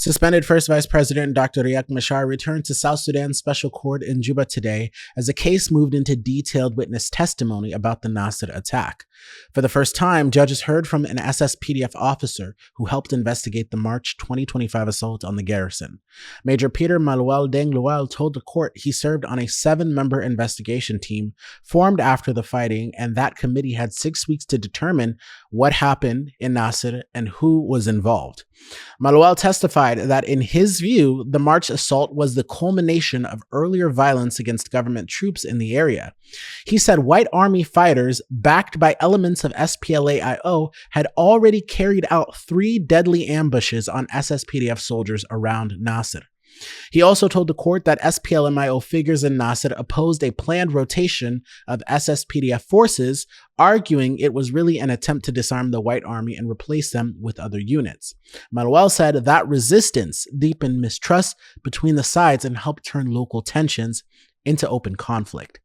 Suspended First Vice President Dr. Riek Machar returned to South Sudan's special court in Juba today as the case moved into detailed witness testimony about the Nasir attack. For the first time, judges heard from an SSPDF officer who helped investigate the March 2025 assault on the garrison. Major Peter Maluel Deng Lual told the court he served on a 7-member investigation team formed after the fighting, and that committee had 6 weeks to determine what happened in Nasir and who was involved. Maluel testified that in his view, the March assault was the culmination of earlier violence against government troops in the area. He said White Army fighters, backed by elements of SPLA-IO, had already carried out 3 deadly ambushes on SSPDF soldiers around Nasir. He also told the court that SPLM-IO figures in Nasir opposed a planned rotation of SSPDF forces, arguing it was really an attempt to disarm the White Army and replace them with other units. Manuel said that resistance deepened mistrust between the sides and helped turn local tensions into open conflict.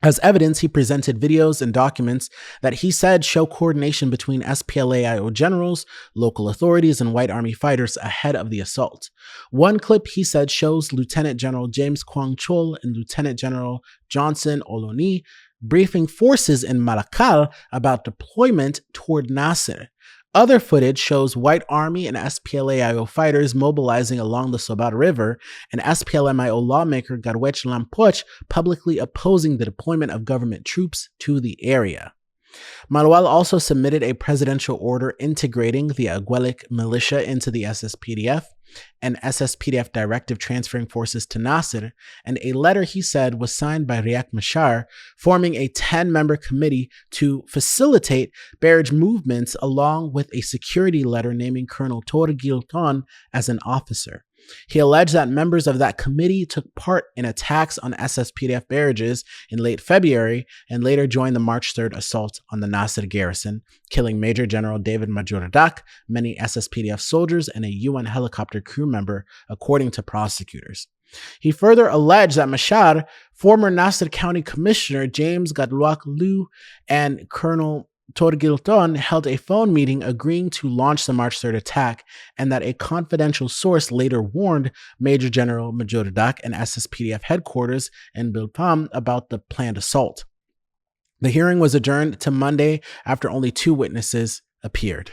As evidence, he presented videos and documents that he said show coordination between SPLA-IO generals, local authorities, and White Army fighters ahead of the assault. One clip, he said, shows Lieutenant General James Kwang Chol and Lieutenant General Johnson Oloni briefing forces in Malakal about deployment toward Nasir. Other footage shows White Army and SPLA-IO fighters mobilizing along the Sobat River, and SPLM-IO lawmaker Garwech Lampoch publicly opposing the deployment of government troops to the area. Manuel also submitted a presidential order integrating the Agwelek militia into the SSPDF, an SSPDF directive transferring forces to Nasir, and a letter he said was signed by Riek Machar, forming a 10-member committee to facilitate barrage movements, along with a security letter naming Colonel Torgil Ton as an officer. He alleged that members of that committee took part in attacks on SSPDF barrages in late February and later joined the March 3rd assault on the Nasir garrison, killing Major General David Majordak, many SSPDF soldiers, and a UN helicopter crew member, according to prosecutors. He further alleged that Machar, former Nasir County Commissioner James Gadluak Liu, and Colonel Torgilton held a phone meeting agreeing to launch the March 3rd attack, and that a confidential source later warned Major General Majordak and SSPDF headquarters in Bilpam about the planned assault. The hearing was adjourned to Monday after only 2 witnesses appeared.